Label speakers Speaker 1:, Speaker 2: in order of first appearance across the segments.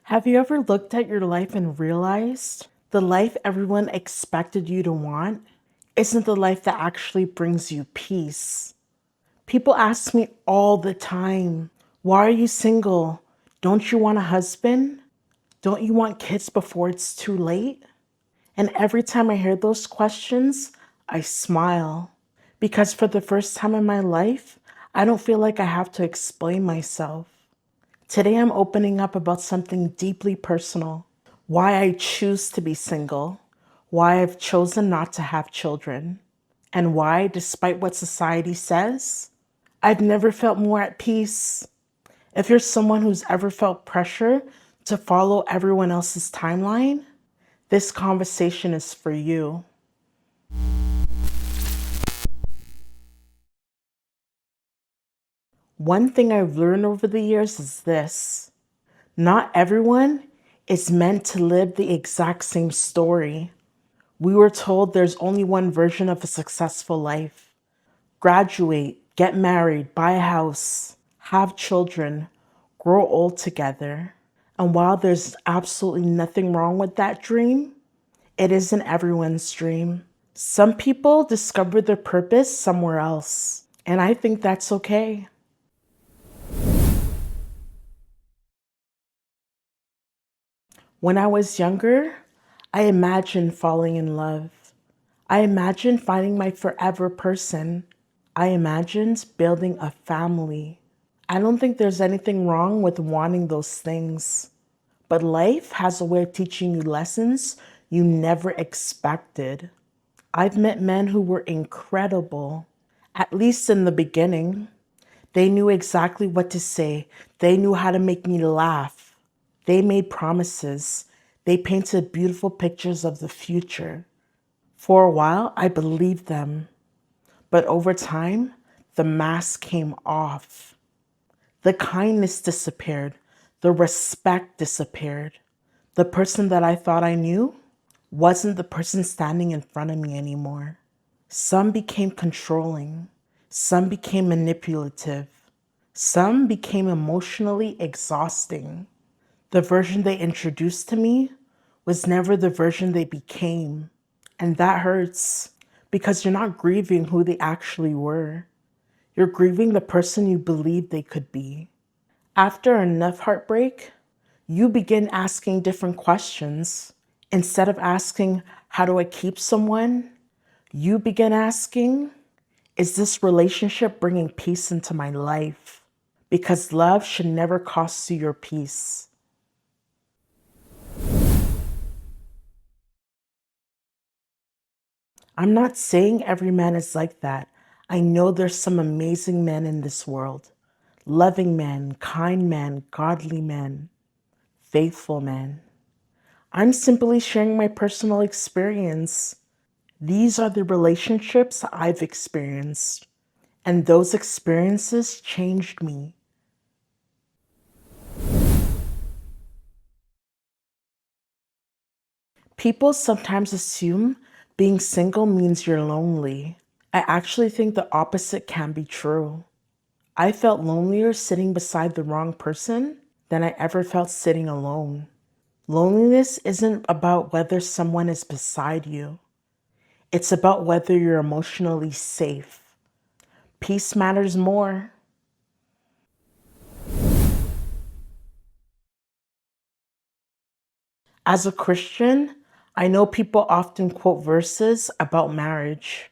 Speaker 1: Have you ever looked at your life and realized the life everyone expected you to want isn't the life that actually brings you peace? People ask me all the time, why are you single? Don't you want a husband? Don't you want kids before it's too late? And every time I hear those questions, I smile because for the first time in my life, I don't feel like I have to explain myself. Today, I'm opening up about something deeply personal: why I choose to be single, why I've chosen not to have children, and why, despite what society says, I've never felt more at peace. If you're someone who's ever felt pressure to follow everyone else's timeline, this conversation is for you. One thing I've learned over the years is this: not everyone is meant to live the exact same story. We were told there's only one version of a successful life: graduate, get married, buy a house, have children, grow old together. And while there's absolutely nothing wrong with that dream, it isn't everyone's dream. Some people discover their purpose somewhere else, and I think that's okay. When I was younger, I imagined falling in love. I imagined finding my forever person. I imagined building a family. I don't think there's anything wrong with wanting those things, but life has a way of teaching you lessons you never expected. I've met men who were incredible, at least in the beginning. They knew exactly what to say. They knew how to make me laugh. They made promises. They painted beautiful pictures of the future. For a while, I believed them. But over time, the mask came off. The kindness disappeared. The respect disappeared. The person that I thought I knew wasn't the person standing in front of me anymore. Some became controlling. Some became manipulative. Some became emotionally exhausting. The version they introduced to me was never the version they became. And that hurts because you're not grieving who they actually were. You're grieving the person you believed they could be. After enough heartbreak, you begin asking different questions. Instead of asking, how do I keep someone? You begin asking, is this relationship bringing peace into my life? Because love should never cost you your peace. I'm not saying every man is like that. I know there's some amazing men in this world: loving men, kind men, godly men, faithful men. I'm simply sharing my personal experience. These are the relationships I've experienced, and those experiences changed me. People sometimes assume being single means you're lonely. I actually think the opposite can be true. I felt lonelier sitting beside the wrong person than I ever felt sitting alone. Loneliness isn't about whether someone is beside you. It's about whether you're emotionally safe. Peace matters more. As a Christian, I know people often quote verses about marriage.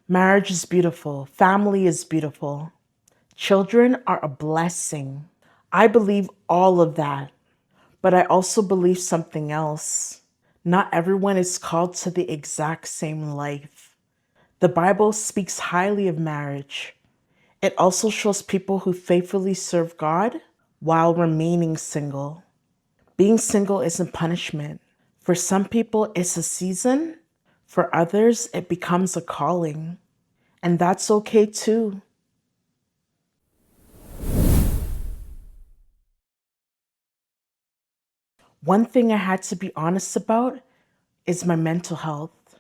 Speaker 1: Marriage is beautiful. Family is beautiful. Children are a blessing. I believe all of that, but I also believe something else. Not everyone is called to the exact same life. The Bible speaks highly of marriage. It also shows people who faithfully serve God while remaining single. Being single isn't punishment. For some people, it's a season. For others, it becomes a calling. And that's okay too. One thing I had to be honest about is my mental health.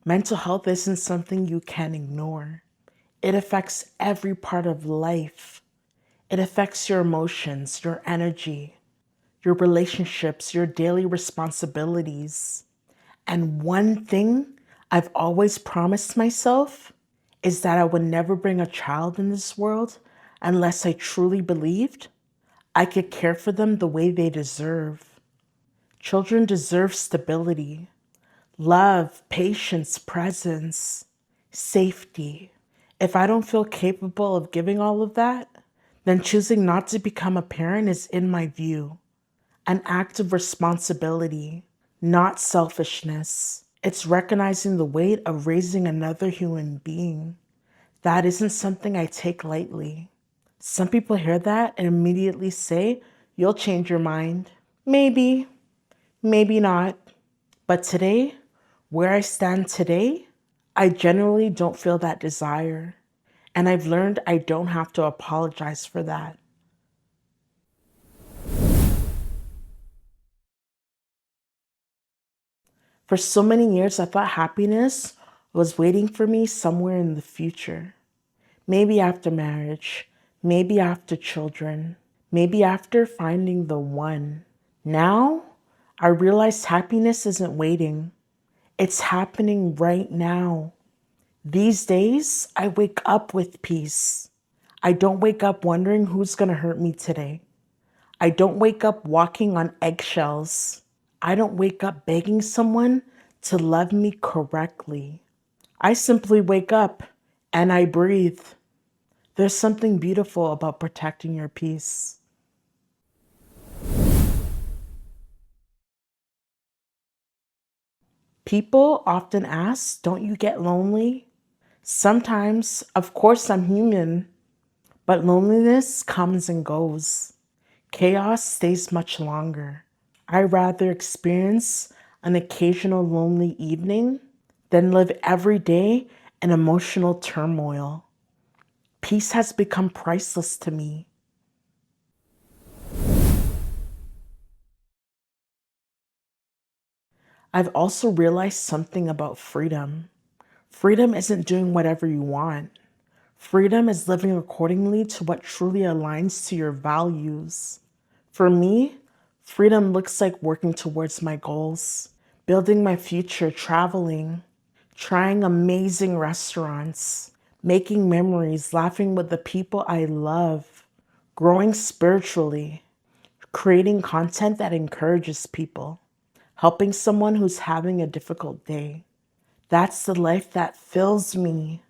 Speaker 1: Mental health isn't something you can ignore. It affects every part of life. It affects your emotions, your energy, your relationships, your daily responsibilities. And one thing I've always promised myself is that I would never bring a child in this world unless I truly believed I could care for them the way they deserve. Children deserve stability, love, patience, presence, safety. If I don't feel capable of giving all of that, then choosing not to become a parent is, in my view, an act of responsibility, not selfishness. It's recognizing the weight of raising another human being. That isn't something I take lightly. Some people hear that and immediately say, you'll change your mind. Maybe, maybe not. But today, where I stand today, I generally don't feel that desire. And I've learned I don't have to apologize for that. For so many years, I thought happiness was waiting for me somewhere in the future. Maybe after marriage, maybe after children, maybe after finding the one. Now, I realize happiness isn't waiting. It's happening right now. These days, I wake up with peace. I don't wake up wondering who's going to hurt me today. I don't wake up walking on eggshells. I don't wake up begging someone to love me correctly. I simply wake up and I breathe. There's something beautiful about protecting your peace. People often ask, don't you get lonely? Sometimes, of course, I'm human, but loneliness comes and goes. Chaos stays much longer. I'd rather experience an occasional lonely evening than live every day in emotional turmoil. Peace has become priceless to me. I've also realized something about freedom. Freedom isn't doing whatever you want. Freedom is living accordingly to what truly aligns to your values. For me, freedom looks like working towards my goals, building my future, traveling, trying amazing restaurants, making memories, laughing with the people I love, growing spiritually, creating content that encourages people, helping someone who's having a difficult day. That's the life that fills me.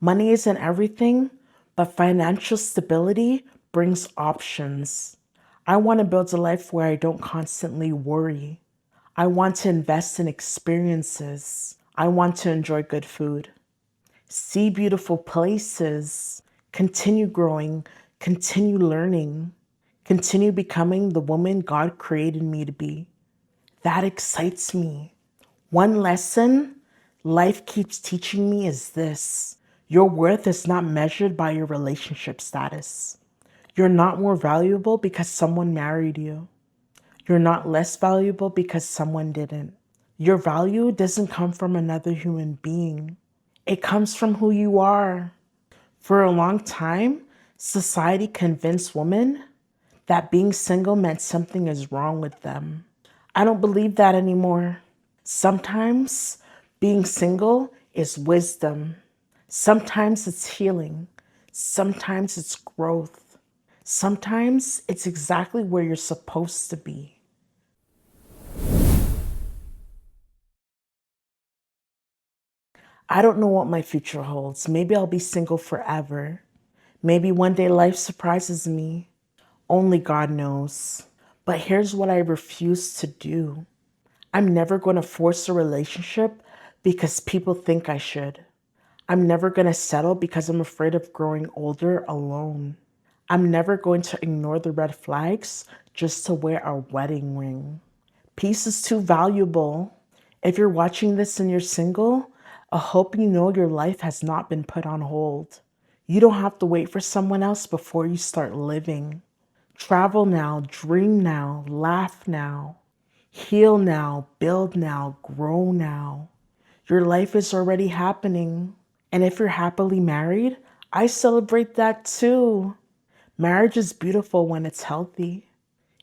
Speaker 1: Money isn't everything, but financial stability brings options. I want to build a life where I don't constantly worry. I want to invest in experiences. I want to enjoy good food, see beautiful places, continue growing, continue learning, continue becoming the woman God created me to be. That excites me. One lesson life keeps teaching me is this: your worth is not measured by your relationship status. You're not more valuable because someone married you. You're not less valuable because someone didn't. Your value doesn't come from another human being. It comes from who you are. For a long time, society convinced women that being single meant something is wrong with them. I don't believe that anymore. Sometimes being single is wisdom. Sometimes it's healing. Sometimes it's growth. Sometimes it's exactly where you're supposed to be. I don't know what my future holds. Maybe I'll be single forever. Maybe one day life surprises me. Only God knows. But here's what I refuse to do. I'm never going to force a relationship because people think I should. I'm never going to settle because I'm afraid of growing older alone. I'm never going to ignore the red flags just to wear a wedding ring. Peace is too valuable. If you're watching this and you're single, I hope you know your life has not been put on hold. You don't have to wait for someone else before you start living. Travel now, dream now, laugh now, heal now, build now, grow now. Your life is already happening. And if you're happily married, I celebrate that too. Marriage is beautiful when it's healthy.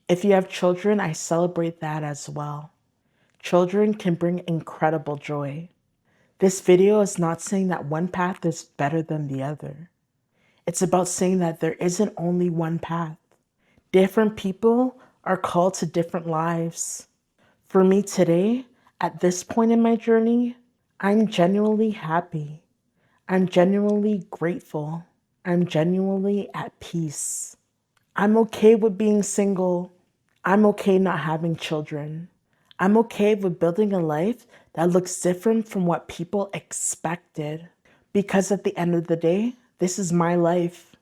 Speaker 1: If you have children, I celebrate that as well. Children can bring incredible joy. This video is not saying that one path is better than the other. It's about saying that there isn't only one path. Different people are called to different lives. For me today, at this point in my journey, I'm genuinely happy. I'm genuinely grateful. I'm genuinely at peace. I'm okay with being single. I'm okay not having children. I'm okay with building a life that looks different from what people expected. Because at the end of the day, this is my life,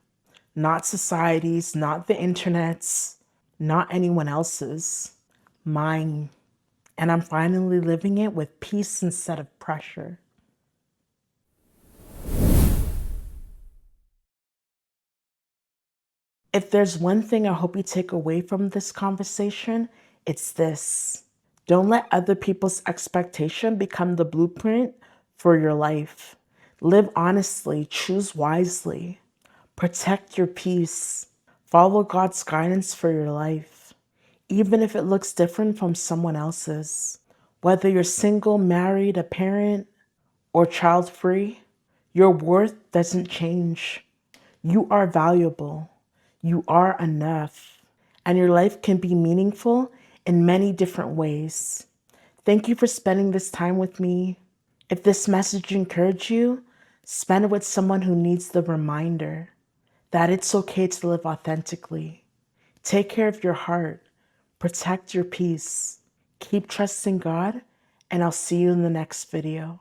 Speaker 1: not society's, not the internet's, not anyone else's, mine. And I'm finally living it with peace instead of pressure. If there's one thing I hope you take away from this conversation, it's this. Don't let other people's expectation become the blueprint for your life. Live honestly, choose wisely, protect your peace, follow God's guidance for your life, even if it looks different from someone else's. Whether you're single, married, a parent, or child-free, your worth doesn't change. You are valuable. You are enough. And your life can be meaningful in many different ways. Thank you for spending this time with me. If this message encouraged you, spend it with someone who needs the reminder that it's okay to live authentically. Take care of your heart. Protect your peace. Keep trusting God, and I'll see you in the next video.